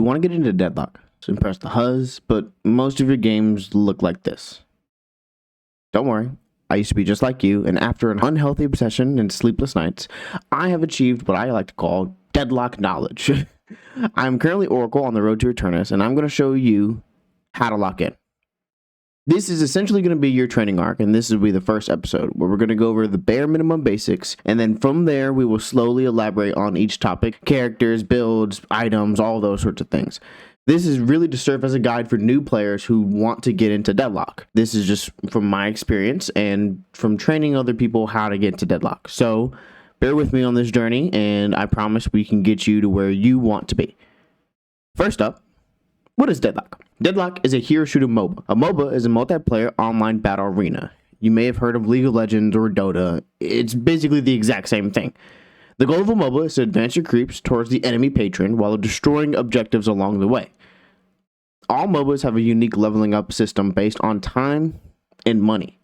You want to get into Deadlock, so press the HUZ, but most of your games look like this. Don't worry, I used to be just like you, and after an unhealthy obsession and sleepless nights, I have achieved what I like to call Deadlock knowledge. I'm currently Oracle on the road to Eternus, and I'm going to show you how to lock in. This is essentially going to be your training arc, and this will be the first episode where we're going to go over the bare minimum basics, and then from there we will slowly elaborate on each topic, characters, builds, items, all those sorts of things. This is really to serve as a guide for new players who want to get into Deadlock. This is just from my experience and from training other people how to get into Deadlock. So bear with me on this journey, and I promise we can get you to where you want to be. First up, what is Deadlock? Deadlock is a hero shooter MOBA. A MOBA is a multiplayer online battle arena. You may have heard of League of Legends or Dota. It's basically the exact same thing. The goal of a MOBA is to advance your creeps towards the enemy patron while destroying objectives along the way. All MOBAs have a unique leveling up system based on time and money.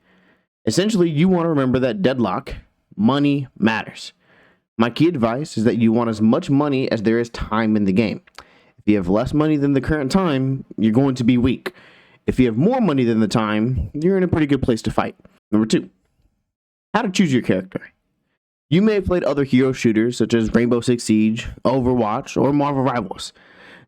Essentially, you want to remember that Deadlock, money matters. My key advice is that you want as much money as there is time in the game. If you have less money than the current time, you're going to be weak. If you have more money than the time, you're in a pretty good place to fight. Number 2, how to choose your character. You may have played other hero shooters such as Rainbow Six Siege, Overwatch, or Marvel Rivals.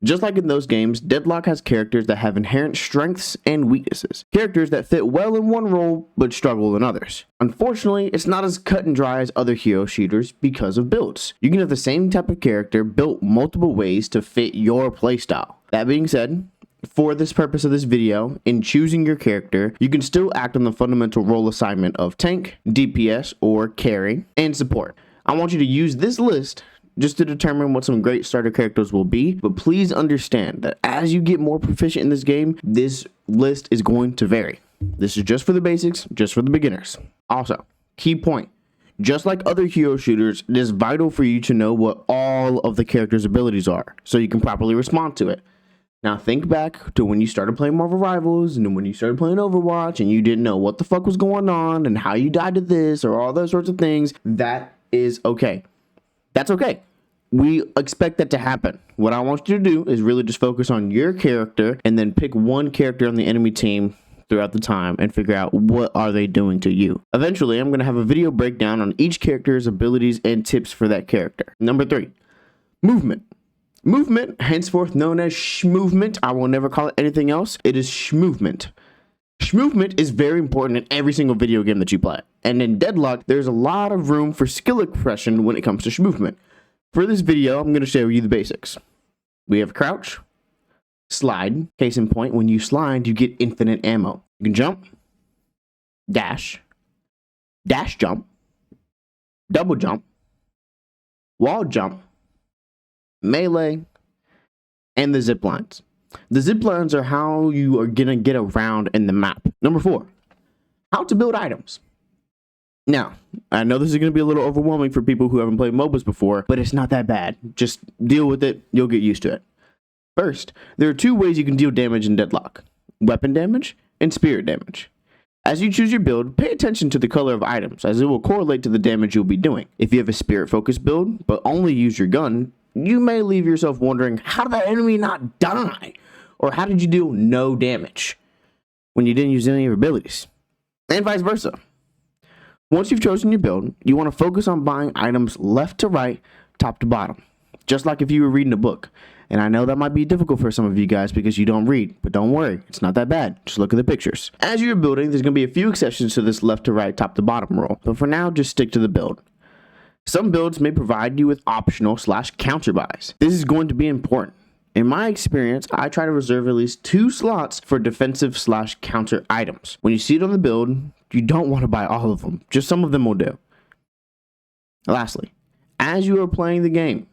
Just like in those games, Deadlock has characters that have inherent strengths and weaknesses. Characters that fit well in one role but struggle in others. Unfortunately, it's not as cut and dry as other hero shooters because of builds. You can have the same type of character built multiple ways to fit your playstyle. That being said, for this purpose of this video, in choosing your character, you can still act on the fundamental role assignment of tank, DPS, or carry, and support. I want you to use this list just to determine what some great starter characters will be, but please understand that as you get more proficient in this game, this list is going to vary. This is just for the basics, just for the beginners. Also, key point, just like other hero shooters, it is vital for you to know what all of the characters' abilities are, so you can properly respond to it. Now think back to when you started playing Marvel Rivals and when you started playing Overwatch and you didn't know what the fuck was going on and how you died to this or all those sorts of things. That is okay. That's okay. We expect that to happen. What I want you to do is really just focus on your character and then pick one character on the enemy team throughout the time and figure out what are they doing to you. Eventually, I'm going to have a video breakdown on each character's abilities and tips for that character. Number 3, movement. Movement, henceforth known as shmovement. I will never call it anything else. It is shmovement. Shmovement is very important in every single video game that you play. And in Deadlock, there's a lot of room for skill expression when it comes to shmovement. For this video, I'm going to show you the basics. We have crouch, slide. Case in point, when you slide, you get infinite ammo. You can jump, dash, dash jump, double jump, wall jump, melee, and the zip lines. The zip lines are how you are gonna get around in the map. Number 4, how to build items. Now, I know this is gonna be a little overwhelming for people who haven't played MOBAs before, but it's not that bad. Just deal with it, you'll get used to it. First, there are 2 ways you can deal damage in Deadlock: weapon damage and spirit damage. As you choose your build, pay attention to the color of items, as it will correlate to the damage you'll be doing. If you have a spirit focused build, but only use your gun, you may leave yourself wondering, how did that enemy not die? Or how did you deal no damage when you didn't use any of your abilities? And vice versa. Once you've chosen your build, you want to focus on buying items left to right, top to bottom, just like if you were reading a book. And I know that might be difficult for some of you guys because you don't read, but don't worry, it's not that bad. Just look at the pictures. As you're building, there's going to be a few exceptions to this left to right, top to bottom rule, but for now, just stick to the build. Some builds may provide you with optional / counter buys. This is going to be important. In my experience, I try to reserve at least 2 slots for defensive / counter items. When you see it on the build, you don't want to buy all of them. Just some of them will do. Lastly, as you are playing the game,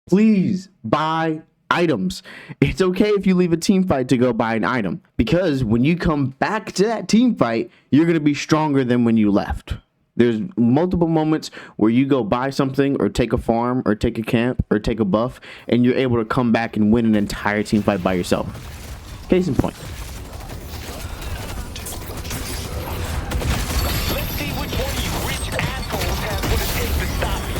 please buy items. It's okay if you leave a team fight to go buy an item, because when you come back to that team fight, you're going to be stronger than when you left. There's multiple moments where you go buy something or take a farm or take a camp or take a buff and you're able to come back and win an entire team fight by yourself. Case in point. Let's see which one of you rich assholes has what it takes to stop me.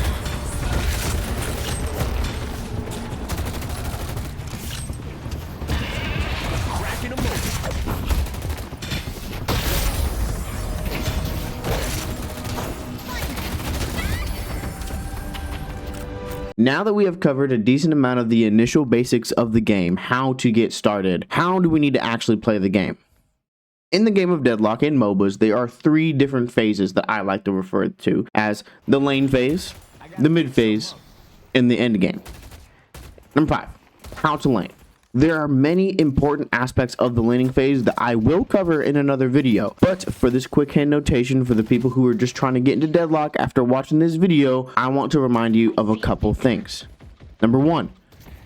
Now that we have covered a decent amount of the initial basics of the game, how to get started, how do we need to actually play the game? In the game of Deadlock and MOBAs, there are 3 different phases that I like to refer to as the lane phase, the mid phase, and the end game. Number 5, how to lane. There are many important aspects of the laning phase that I will cover in another video, but for this quick hand notation for the people who are just trying to get into Deadlock after watching this video, I want to remind you of a couple things. Number 1,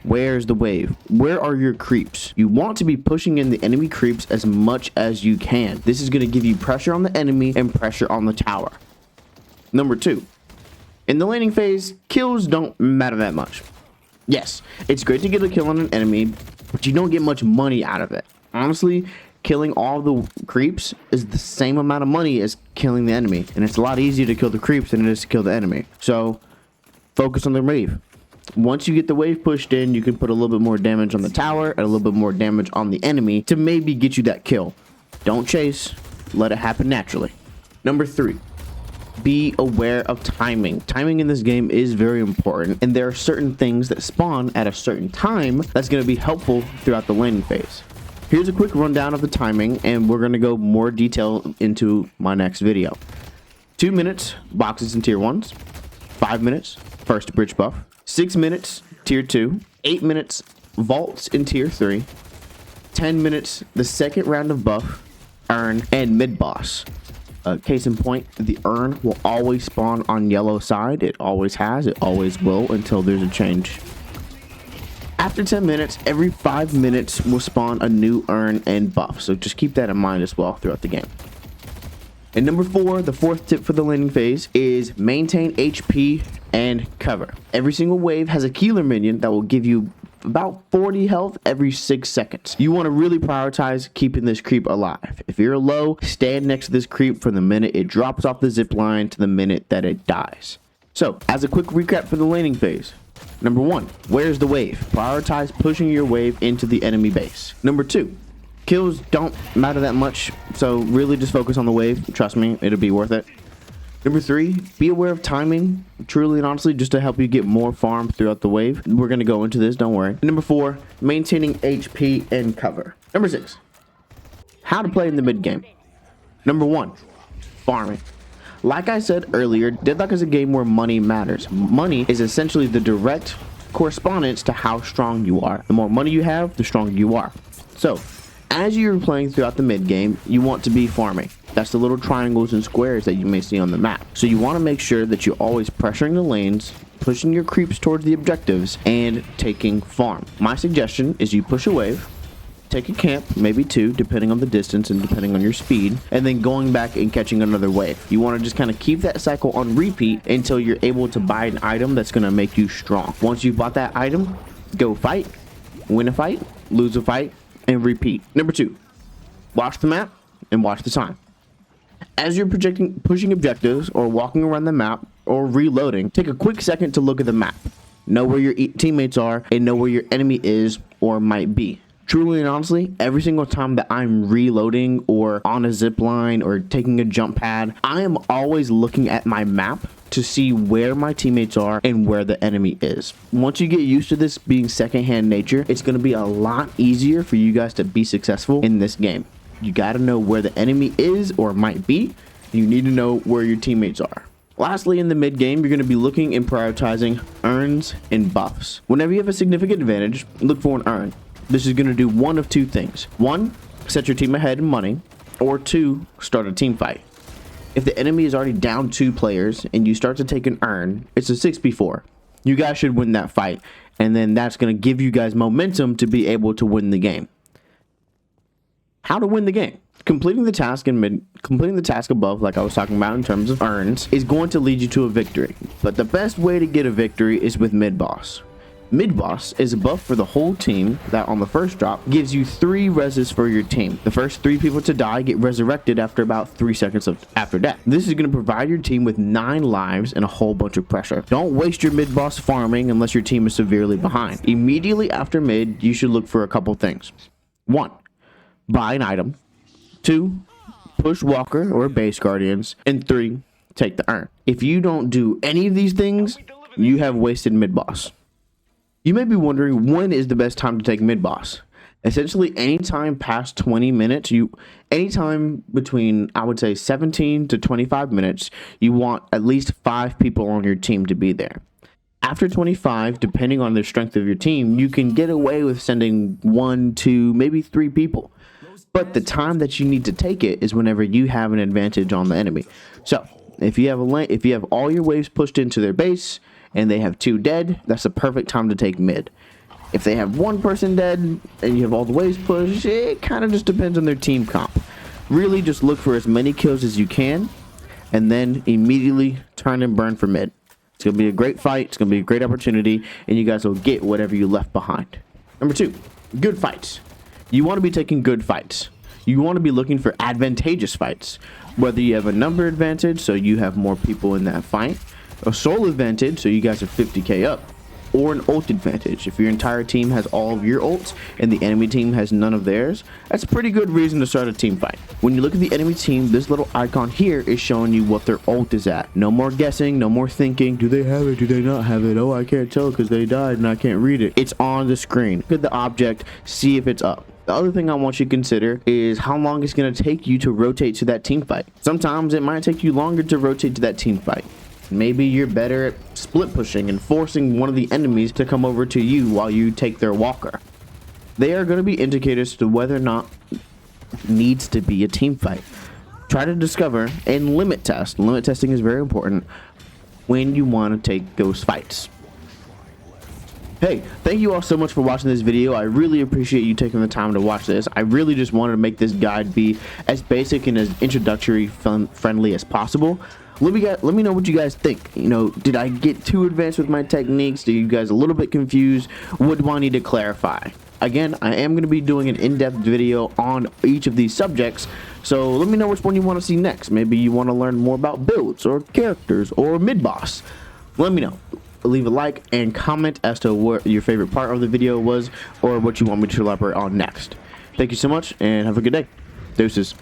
where's the wave? Where are your creeps? You want to be pushing in the enemy creeps as much as you can. This is going to give you pressure on the enemy and pressure on the tower. Number 2, in the laning phase, kills don't matter that much. Yes, it's great to get a kill on an enemy, but you don't get much money out of it. Honestly, killing all the creeps is the same amount of money as killing the enemy, and it's a lot easier to kill the creeps than it is to kill the enemy. So, focus on the wave. Once you get the wave pushed in, you can put a little bit more damage on the tower and a little bit more damage on the enemy to maybe get you that kill. Don't chase, let it happen naturally. Number 3, be aware of timing. Timing in this game is very important, and there are certain things that spawn at a certain time that's going to be helpful throughout the laning phase. Here's a quick rundown of the timing, and we're going to go more detail into my next video. 2 minutes, boxes and tier 1s. 5 minutes, first bridge buff. 6 minutes, tier 2. 8 minutes, vaults in tier 3. 10 minutes, the second round of buff, urn, and mid boss. Case in point, the urn will always spawn on yellow side. It always has, it always will until there's a change. After 10 minutes, every 5 minutes will spawn a new urn and buff. So just keep that in mind as well throughout the game. And number 4, the 4th tip for the laning phase is maintain HP and cover. Every single wave has a healer minion that will give you about 40 health every 6 seconds. You want to really prioritize keeping this creep alive. If you're low, stand next to this creep from the minute it drops off the zip line to the minute that it dies. So, as a quick recap for the laning phase. Number 1, where's the wave? Prioritize pushing your wave into the enemy base. Number 2, kills don't matter that much, so really just focus on the wave. Trust me, it'll be worth it. Number 3, be aware of timing, truly and honestly, just to help you get more farm throughout the wave. We're going to go into this, don't worry. And number 4, maintaining HP and cover. Number 6, how to play in the mid game. Number 1, farming. Like I said earlier, Deadlock is a game where money matters. Money is essentially the direct correspondence to how strong you are. The more money you have, the stronger you are. So, as you're playing throughout the mid game, you want to be farming. That's the little triangles and squares that you may see on the map. So you want to make sure that you're always pressuring the lanes, pushing your creeps towards the objectives, and taking farm. My suggestion is you push a wave, take a camp, maybe 2, depending on the distance and depending on your speed, and then going back and catching another wave. You want to just kind of keep that cycle on repeat until you're able to buy an item that's going to make you strong. Once you've bought that item, go fight, win a fight, lose a fight, and repeat. Number 2, watch the map and watch the time. As you're pushing objectives or walking around the map or reloading, take a quick second to look at the map. Know where your teammates are and know where your enemy is or might be. Truly and honestly, every single time that I'm reloading or on a zip line or taking a jump pad, I am always looking at my map to see where my teammates are and where the enemy is. Once you get used to this being secondhand nature, it's going to be a lot easier for you guys to be successful in this game. You got to know where the enemy is or might be. You need to know where your teammates are. Lastly, in the mid game, you're going to be looking and prioritizing urns and buffs. Whenever you have a significant advantage, look for an urn. This is going to do one of 2 things. 1, set your team ahead in money, or 2, start a team fight. If the enemy is already down 2 players and you start to take an urn, it's a 6v4. You guys should win that fight, and then that's going to give you guys momentum to be able to win the game. How to win the game? Completing the task above, like I was talking about in terms of urns, is going to lead you to a victory. But the best way to get a victory is with mid boss. Mid boss is a buff for the whole team that on the first drop gives you 3 reses for your team. The first 3 people to die get resurrected after about 3 seconds after death. This is going to provide your team with 9 lives and a whole bunch of pressure. Don't waste your mid boss farming unless your team is severely behind. Immediately after mid, you should look for a couple things. 1, buy an item. 2, push walker or base guardians. And 3, take the urn. If you don't do any of these things, you have wasted mid boss. You may be wondering, when is the best time to take mid boss? Essentially, anytime past 20 minutes, anytime between, I would say, 17 to 25 minutes, you want at least 5 people on your team to be there. After 25, depending on the strength of your team, you can get away with sending 1, 2, maybe 3 people. But the time that you need to take it is whenever you have an advantage on the enemy. So, if you have all your waves pushed into their base and they have 2 dead, that's the perfect time to take mid. If they have 1 person dead and you have all the waves pushed, it kind of just depends on their team comp. Really just look for as many kills as you can and then immediately turn and burn for mid. It's going to be a great fight, it's going to be a great opportunity, and you guys will get whatever you left behind. Number 2, good fights. You want to be taking good fights. You want to be looking for advantageous fights. Whether you have a number advantage, so you have more people in that fight, a soul advantage, so you guys are 50k up, or an ult advantage. If your entire team has all of your ults and the enemy team has none of theirs, that's a pretty good reason to start a team fight. When you look at the enemy team, this little icon here is showing you what their ult is at. No more guessing, no more thinking, do they have it, do they not have it? Oh, I can't tell because they died and I can't read it. It's on the screen. Look at the object, see if it's up. The other thing I want you to consider is how long it's going to take you to rotate to that team fight. Sometimes it might take you longer to rotate to that team fight. Maybe you're better at split pushing and forcing one of the enemies to come over to you while you take their walker. They are going to be indicators to whether or not it needs to be a team fight. Try to discover and limit test. Limit testing is very important when you want to take those fights. Hey, thank you all so much for watching this video. I really appreciate you taking the time to watch this. I really just wanted to make this guide be as basic and as introductory friendly as possible. Let me know what you guys think. You know, did I get too advanced with my techniques? Are you guys a little bit confused? What do I need to clarify? Again, I am going to be doing an in-depth video on each of these subjects, so let me know which one you want to see next. Maybe you want to learn more about builds or characters or mid-boss. Let me know. Leave a like and comment as to what your favorite part of the video was or what you want me to elaborate on next. Thank you so much and have a good day. Deuces.